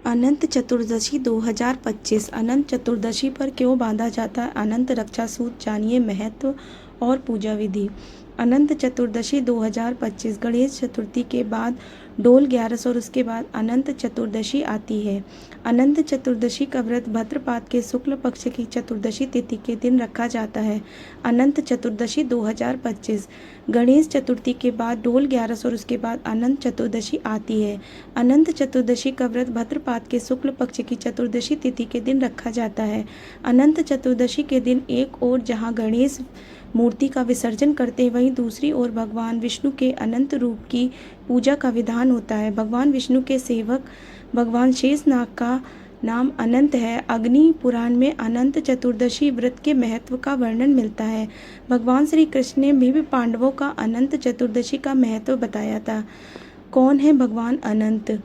अनंत चतुर्दशी 2025 अनंत चतुर्दशी पर क्यों बांधा जाता है अनंत रक्षा सूत्र, जानिए महत्व और पूजा विधि। अनंत चतुर्दशी 2025 गणेश चतुर्थी के बाद डोल 11 और उसके बाद अनंत चतुर्दशी आती है। अनंत चतुर्दशी का व्रत भाद्रपद के शुक्ल पक्ष की चतुर्दशी तिथि के दिन रखा जाता है। अनंत चतुर्दशी 2025 गणेश चतुर्थी के बाद डोल 11 और उसके बाद अनंत चतुर्दशी आती है। अनंत चतुर्दशी का व्रत भाद्रपद के शुक्ल पक्ष की चतुर्दशी तिथि के दिन रखा जाता है। अनंत चतुर्दशी के दिन एक ओर जहाँ गणेश मूर्ति का विसर्जन करते हैं, वहीं दूसरी ओर भगवान विष्णु के अनंत रूप की पूजा का विधान होता है। भगवान विष्णु के सेवक भगवान शेषनाग का नाम अनंत है। अग्नि पुराण में अनंत चतुर्दशी व्रत के महत्व का वर्णन मिलता है। भगवान श्री कृष्ण ने भी पांडवों का अनंत चतुर्दशी का महत्व बताया था। कौन है भगवान अनंत?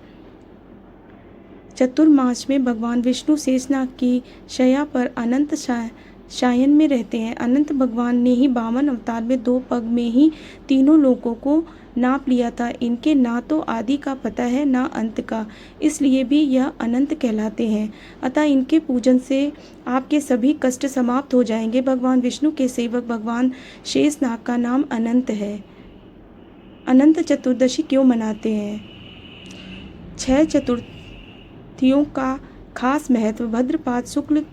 चतुर्मास में भगवान विष्णु शेषनाग की शैया पर अनंत शयन में रहते हैं। अनंत भगवान ने ही 52 अवतार में 2 पग में ही तीनों लोकों को नाप लिया था। इनके ना तो आदि का पता है ना अंत का, इसलिए भी यह अनंत कहलाते हैं। अतः इनके पूजन से आपके सभी कष्ट समाप्त हो जाएंगे। भगवान विष्णु के सेवक भगवान शेषनाग का नाम अनंत है। अनंत चतुर्दशी क्यों मनाते हैं? 6 चतुर्थियों का खास महत्व। भाद्रपद शुक्ल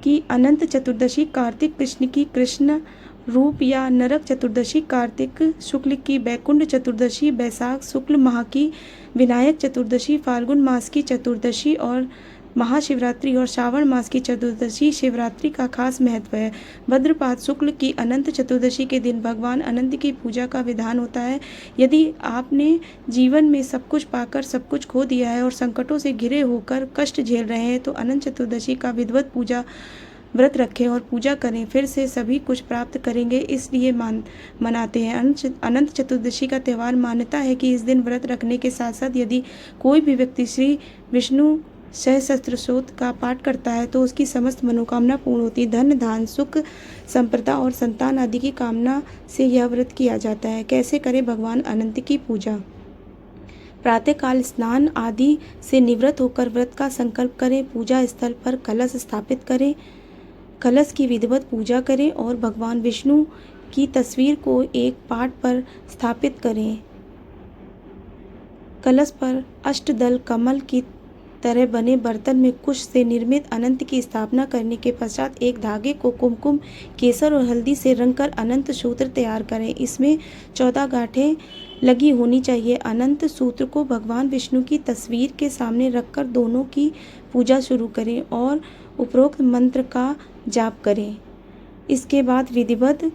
की अनंत चतुर्दशी, कार्तिक कृष्ण की कृष्ण रूप या नरक चतुर्दशी, कार्तिक शुक्ल की बैकुंठ चतुर्दशी, बैसाख शुक्ल माह की विनायक चतुर्दशी, फाल्गुन मास की चतुर्दशी और महाशिवरात्रि और श्रावण मास की चतुर्दशी शिवरात्रि का खास महत्व है। भाद्रपद शुक्ल की अनंत चतुर्दशी के दिन भगवान अनंत की पूजा का विधान होता है। यदि आपने जीवन में सब कुछ पाकर सब कुछ खो दिया है और संकटों से घिरे होकर कष्ट झेल रहे हैं, तो अनंत चतुर्दशी का विधिवत पूजा व्रत रखें और पूजा करें, फिर से सभी कुछ प्राप्त करेंगे। इसलिए मनाते हैं। अनंत चतुर्दशी का त्यौहार मान्यता है कि इस दिन व्रत रखने के साथ साथ यदि कोई भी व्यक्ति श्री विष्णु सहस्त्र स्तोत्र का पाठ करता है तो उसकी समस्त मनोकामना पूर्ण होती है। धन धान सुख संपदा और संतान आदि की कामना से यह व्रत किया जाता है। कैसे करें भगवान अनंत की पूजा? प्रातःकाल स्नान आदि से निवृत्त होकर व्रत का संकल्प करें। पूजा स्थल पर कलश स्थापित करें, कलश की विधिवत पूजा करें और भगवान विष्णु की तस्वीर को एक पाट पर स्थापित करें। कलश पर अष्टदल कमल की तरह बने बर्तन में कुश से निर्मित अनंत की स्थापना करने के पश्चात एक धागे को कुमकुम, केसर और हल्दी से रंगकर अनंत सूत्र तैयार करें। इसमें 14 गांठें लगी होनी चाहिए। अनंत सूत्र को भगवान विष्णु की तस्वीर के सामने रखकर दोनों की पूजा शुरू करें और उपरोक्त मंत्र का जाप करें। इसके बाद विधिवत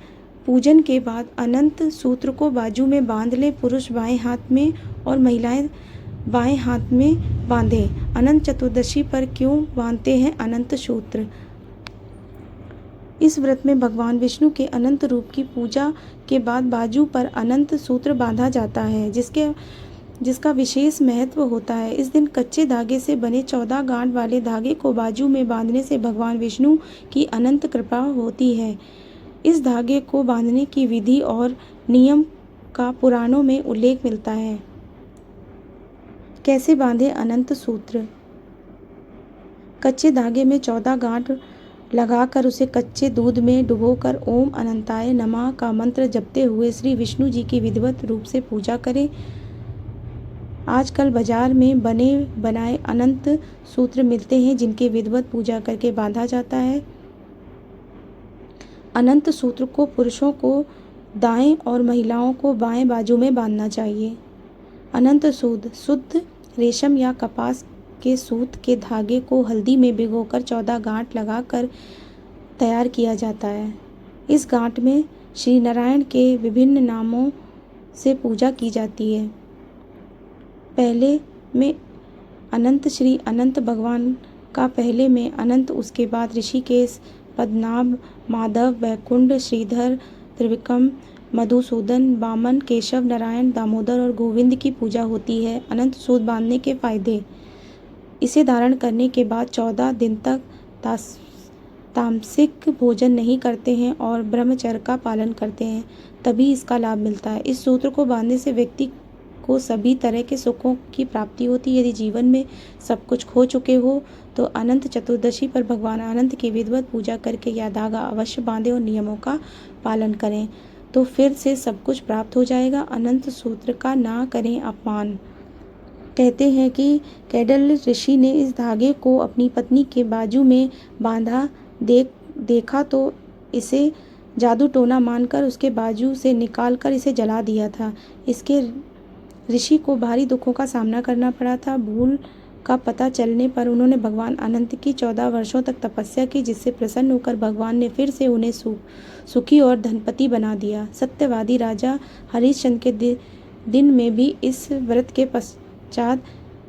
पूजन के बाद अनंत सूत्र को बाजू में बांध लें। पुरुष बाएं हाथ में और महिलाएं बाएं हाथ में बांधें। अनंत चतुर्दशी पर क्यों बांधते हैं अनंत सूत्र? इस व्रत में भगवान विष्णु के अनंत रूप की पूजा के बाद बाजू पर अनंत सूत्र बांधा जाता है, जिसका विशेष महत्व होता है। इस दिन कच्चे धागे से बने 14 गांठ वाले धागे को बाजू में बांधने से भगवान विष्णु की अनंत कृपा होती है। इस धागे को बांधने की विधि और नियम का पुराणों में उल्लेख मिलता है। कैसे बांधे अनंत सूत्र? कच्चे धागे में 14 गांठ लगाकर उसे कच्चे दूध में डुबोकर ओम अनंताय नमः का मंत्र जपते हुए श्री विष्णु जी की विधिवत रूप से पूजा करें। आजकल बाजार में बने बनाए अनंत सूत्र मिलते हैं, जिनकी विधिवत पूजा करके बांधा जाता है। अनंत सूत्र को पुरुषों को दाएं और महिलाओं को बाएं बाजू में बांधना चाहिए। अनंत सूत्र शुद्ध रेशम या कपास के सूत के धागे को हल्दी में भिगोकर 14 गांठ लगाकर तैयार किया जाता है। इस गांठ में श्री नारायण के विभिन्न नामों से पूजा की जाती है। पहले में अनंत श्री अनंत भगवान का, पहले में अनंत, उसके बाद ऋषिकेश, पद्मनाभ, माधव, वैकुंठ, श्रीधर, त्रिविक्रम, मधुसूदन, वामन, केशव, नारायण, दामोदर और गोविंद की पूजा होती है। अनंत सूत्र बांधने के फायदे। इसे धारण करने के बाद 14 दिन तक तामसिक भोजन नहीं करते हैं और ब्रह्मचर्य का पालन करते हैं, तभी इसका लाभ मिलता है। इस सूत्र को बांधने से व्यक्ति को सभी तरह के सुखों की प्राप्ति होती है। यदि जीवन में सब कुछ खो चुके हो तो अनंत चतुर्दशी पर भगवान अनंत की विधिवत पूजा करके यह धागा अवश्य बांधें और नियमों का पालन करें, तो फिर से सब कुछ प्राप्त हो जाएगा। अनंत सूत्र का ना करें अपमान। कहते हैं कि कैडल ऋषि ने इस धागे को अपनी पत्नी के बाजू में बांधा देखा तो इसे जादू टोना मानकर उसके बाजू से निकालकर इसे जला दिया था। इसके ऋषि को भारी दुखों का सामना करना पड़ा था। भूल का पता चलने पर उन्होंने भगवान अनंत की 14 वर्षों तक तपस्या की, जिससे प्रसन्न होकर भगवान ने फिर से उन्हें सुखी और धनपति बना दिया। सत्यवादी राजा हरिश्चंद्र के दिन में भी इस व्रत के पश्चात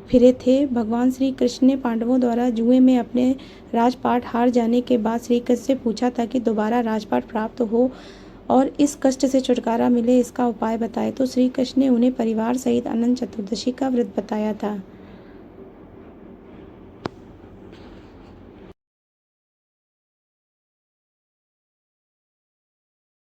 फिरे थे। भगवान श्री कृष्ण ने पांडवों द्वारा जुए में अपने राजपाट हार जाने के बाद श्री कृष्ण से पूछा था कि दोबारा राजपाट प्राप्त हो और इस कष्ट से छुटकारा मिले, इसका उपाय बताए। तो श्री कृष्ण ने उन्हें परिवार सहित अनंत चतुर्दशी का व्रत बताया था।